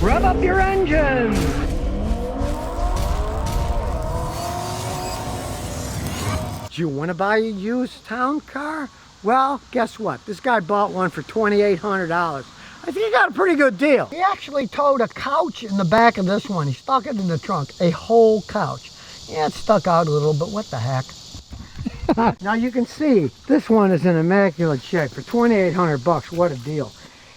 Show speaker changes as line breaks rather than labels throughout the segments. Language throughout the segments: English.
Rev up your engines. Do you want to buy a used town car? Well, guess what? This guy bought one for $2,800. I think he got a pretty good deal. He actually towed a couch in the back of this one. He stuck it in the trunk, a whole couch. Yeah, it stuck out a little, but what the heck? Now you can see this one is in immaculate shape for $2,800. What a deal.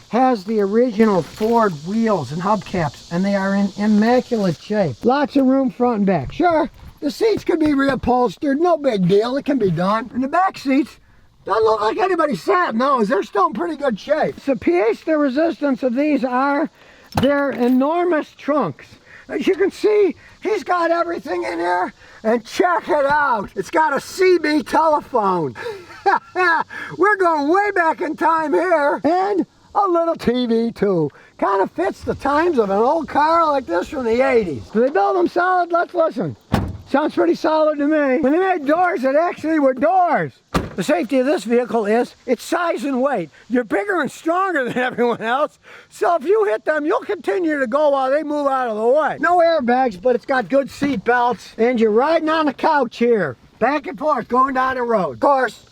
Has the original Ford wheels and hubcaps, and they are in immaculate shape. Lots of room front and back. Sure, the seats could be reupholstered, no big deal, it can be done. And the back seats don't look like anybody sat in those. They're still in pretty good shape. The pièce de resistance of these are their enormous trunks. As you can see, he's got everything in here, and check it out. It's got a CB telephone. We're going way back in time here, and a little TV too. Kind of fits the times of an old car like this from the 80s. Do they build them solid? Let's listen. Sounds pretty solid to me. When they made doors, it actually were doors. The safety of this vehicle is its size and weight. You're bigger and stronger than everyone else, so if you hit them, you'll continue to go while they move out of the way. No airbags, but it's got good seat belts, and you're riding on the couch here, back and forth, going down the road. Of course,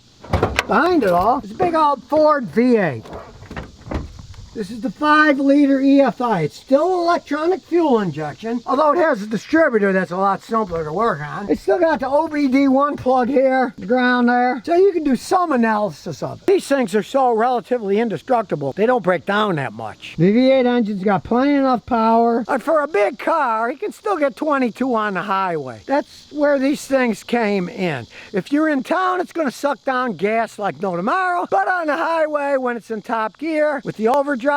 behind it all is a big old Ford V8. This is the 5-liter EFI. It's still electronic fuel injection, although it has a distributor that's a lot simpler to work on. It's still got the OBD1 plug here, the ground there, so you can do some analysis of it. These things are so relatively indestructible, they don't break down that much. The V8 engine's got plenty enough power, and for a big car, you can still get 22 on the highway. That's where these things came in. If you're in town, it's going to suck down gas like no tomorrow, but on the highway, when it's in top gear, with the overdrive,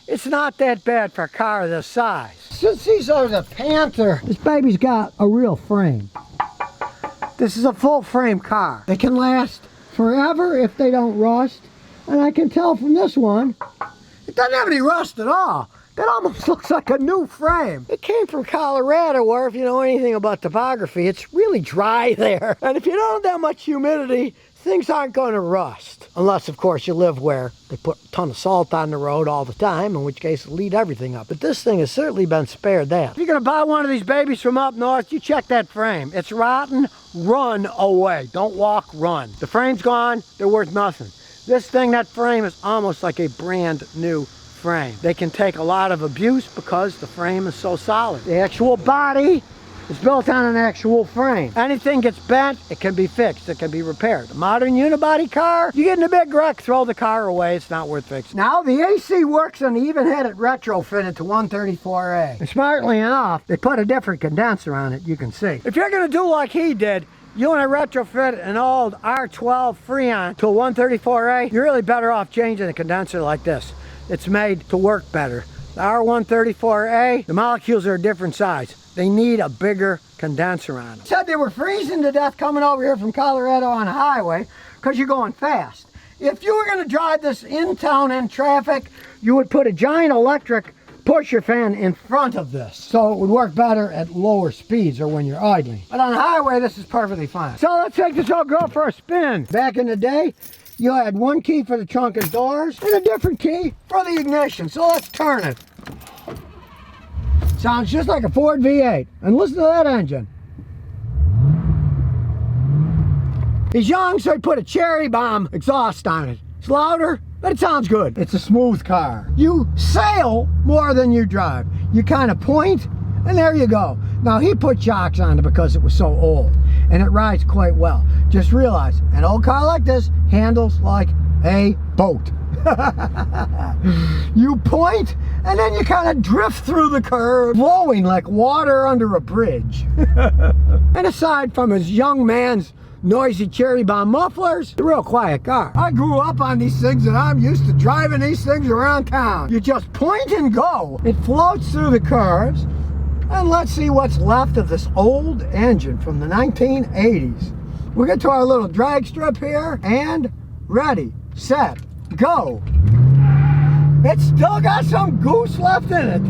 it's not that bad for a car this size. Since these are the Panther, this baby's got a real frame. This is a full frame car. They can last forever if they don't rust. And I can tell from this one, it doesn't have any rust at all. That almost looks like a new frame. It came from Colorado, where if you know anything about topography, it's really dry there. And if you don't have that much humidity, things aren't going to rust. Unless, of course, you live where they put a ton of salt on the road all the time, in which case it'll eat everything up. But this thing has certainly been spared that. If you're going to buy one of these babies from up north, you check that frame. It's rotten, run away. Don't walk, run. The frame's gone, they're worth nothing. This thing, that frame is almost like a brand new frame. They can take a lot of abuse because the frame is so solid. The actual body is built on an actual frame. Anything gets bent, it can be fixed, it can be repaired. A modern unibody car, you get in a big wreck, throw the car away, it's not worth fixing. Now the AC works, and they even had it retrofitted to 134A. And smartly enough, they put a different condenser on it, you can see. If you're gonna do like he did, you want to retrofit an old R12 Freon to a 134A, you're really better off changing the condenser like this. It's made to work better. The R134A, the molecules are a different size. They need a bigger condenser on them. Said they were freezing to death coming over here from Colorado on a highway because you're going fast. If you were going to drive this in town in traffic, you would put a giant electric pusher fan in front of this, so it would work better at lower speeds or when you're idling. But on the highway, this is perfectly fine. So let's take this old girl for a spin. Back in the day, you had one key for the trunk and doors and a different key for the ignition. So let's turn it. Sounds just like a Ford V8. And listen to that engine. He's young, so he put a cherry bomb exhaust on it. It's louder, but it sounds good. It's a smooth car. You sail more than you drive. You kind of point, and there you go. Now, he put shocks on it because it was so old, and it rides quite well. Just realize, an old car like this handles like a boat. You point, and then you kind of drift through the curve, flowing like water under a bridge. And aside from his young man's noisy cherry bomb mufflers, a real quiet car. I grew up on these things, and I'm used to driving these things around town. You just point and go. It floats through the curves. And let's see what's left of this old engine from the 1980s. We'll get to our little drag strip here, and ready, set, go. It's still got some goose left in it.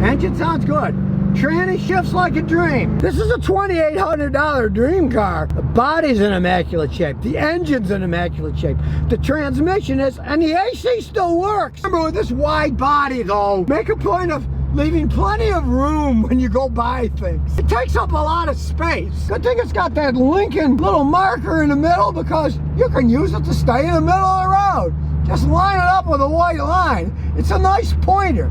Engine sounds good. Tranny shifts like a dream. This is a $2,800 dream car. The body's in immaculate shape. The engine's in immaculate shape. The transmission is, and the AC still works. Remember, with this wide body though, make a point of leaving plenty of room when you go buy things. It takes up a lot of space. Good thing it's got that Lincoln little marker in the middle, because you can use it to stay in the middle of the road. Just line it up with a white line. It's a nice pointer.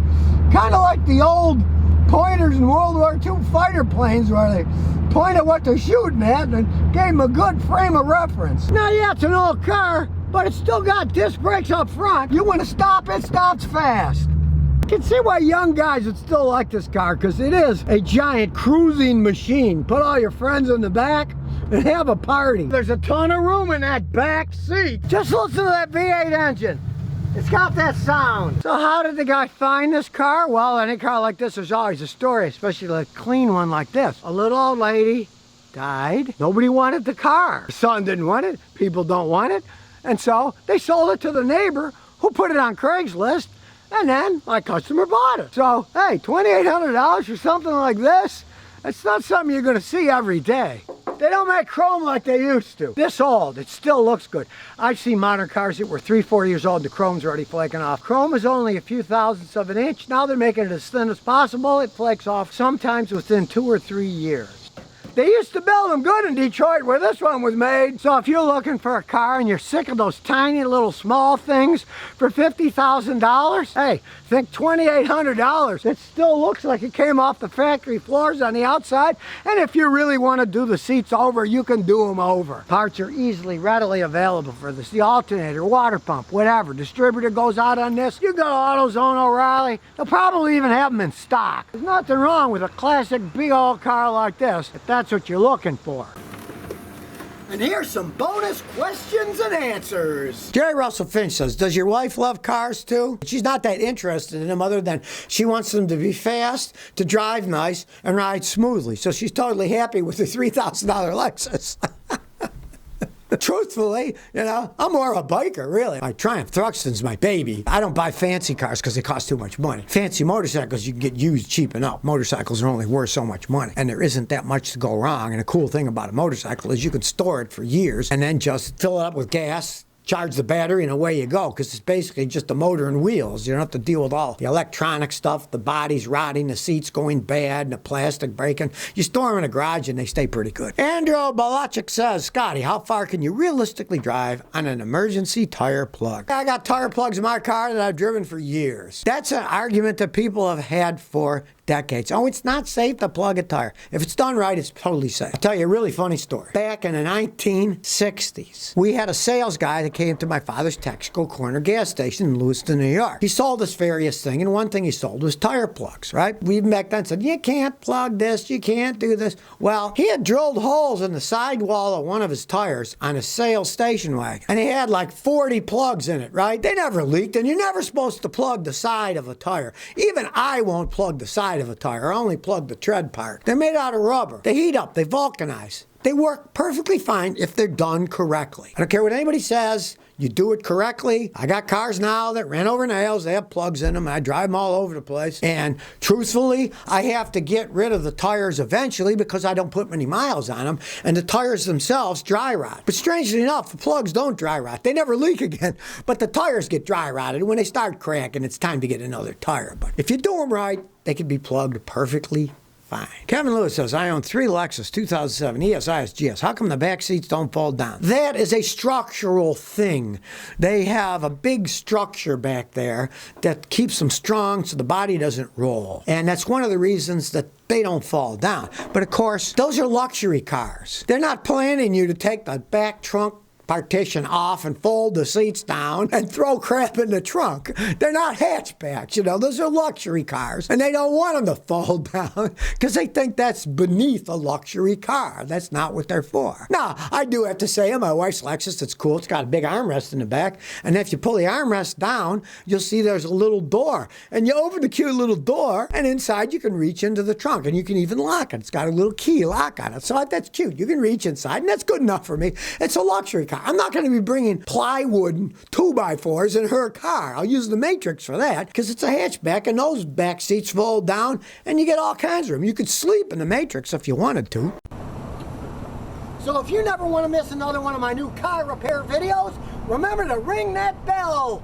Kind of like the old pointers in World War II fighter planes, where they point at what they're shooting at and gave them a good frame of reference. Now, yeah, it's an old car, but it's still got disc brakes up front. You want to stop, it stops fast. I can see why young guys would still like this car, because it is a giant cruising machine. Put all your friends in the back and have a party. There's a ton of room in that back seat. Just listen to that V8 engine. It's got that sound. So how did the guy find this car? Well, any car like this, there's always a story, especially a clean one like this. A little old lady died. Nobody wanted the car. The son didn't want it. People don't want it. And so they sold it to the neighbor, who put it on Craigslist. And then my customer bought it. So, hey, $2,800 for something like this? It's not something you're gonna see every day. They don't make chrome like they used to. This old, it still looks good. I've seen modern cars that were 3-4 years old, the chrome's already flaking off. Chrome is only a few thousandths of an inch. Now they're making it as thin as possible. It flakes off sometimes within 2 or 3 years. They used to build them good in Detroit where this one was made. So if you're looking for a car and you're sick of those tiny little small things for $50,000, hey, think $2,800. It still looks like it came off the factory floors on the outside. And if you really want to do the seats over, you can do them over. Parts are easily, readily available for this. The alternator, water pump, whatever. Distributor goes out on this. You go to AutoZone, O'Reilly. They'll probably even have them in stock. There's nothing wrong with a classic big old car like this, if that's what you're looking for. And here's some bonus questions and answers. Jerry Russell Finch says, does your wife love cars too? She's not that interested in them, other than she wants them to be fast, to drive nice, and ride smoothly. So she's totally happy with the $3,000 Lexus. Truthfully, you know, I'm more of a biker, really. My Triumph Thruxton's my baby. I don't buy fancy cars because they cost too much money. Fancy motorcycles you can get used cheap enough. Motorcycles are only worth so much money, and there isn't that much to go wrong. And the cool thing about a motorcycle is you can store it for years and then just fill it up with gas, charge the battery, and away you go, because it's basically just a motor and wheels. You don't have to deal with all the electronic stuff, the body's rotting, the seats going bad, and the plastic breaking. You store them in a garage and they stay pretty good. Andrew Balachik says, Scotty, how far can you realistically drive on an emergency tire plug? I got tire plugs in my car that I've driven for years. That's an argument that people have had for decades. Oh, it's not safe to plug a tire. If it's done right, it's totally safe. I'll tell you a really funny story. Back in the 1960s, we had a sales guy that came to my father's Texaco corner gas station in Lewiston, New York. He sold us various things, and one thing he sold was tire plugs, right? We back then said, you can't plug this, you can't do this. Well, he had drilled holes in the sidewall of one of his tires on a sales station wagon, and he had like 40 plugs in it, right? They never leaked, and you're never supposed to plug the side of a tire. Even I won't plug the side of a tire. I only plug the tread part. They're made out of rubber. They heat up. They vulcanize. They work perfectly fine if they're done correctly. I don't care what anybody says. You do it correctly. I got cars now that ran over nails. They have plugs in them. I drive them all over the place. And truthfully, I have to get rid of the tires eventually because I don't put many miles on them. And the tires themselves dry rot. But strangely enough, the plugs don't dry rot. They never leak again. But the tires get dry rotted. When they start cracking, it's time to get another tire. But if you do them right, they can be plugged perfectly fine. Kevin Lewis says, I own 3 Lexus 2007 ESIs GS. How come the back seats don't fall down? That is a structural thing. They have a big structure back there that keeps them strong so the body doesn't roll. And that's one of the reasons that they don't fall down. But of course, those are luxury cars. They're not planning you to take the back trunk partition off and fold the seats down and throw crap in the trunk. They're not hatchbacks, you know. Those are luxury cars, and they don't want them to fall down because they think that's beneath a luxury car. That's not what they're for. Now, I do have to say, my wife's Lexus, it's cool. It's got a big armrest in the back, and if you pull the armrest down, you'll see there's a little door, and you open the cute little door, and inside you can reach into the trunk, and you can even lock it. It's got a little key lock on it, so that's cute. You can reach inside, and that's good enough for me. It's a luxury car. car. I'm not going to be bringing plywood and 2x4s in her car. I'll use the Matrix for that because it's a hatchback and those back seats fold down and you get all kinds of room. You could sleep in the Matrix if you wanted to. So if you never want to miss another one of my new car repair videos, remember to ring that bell.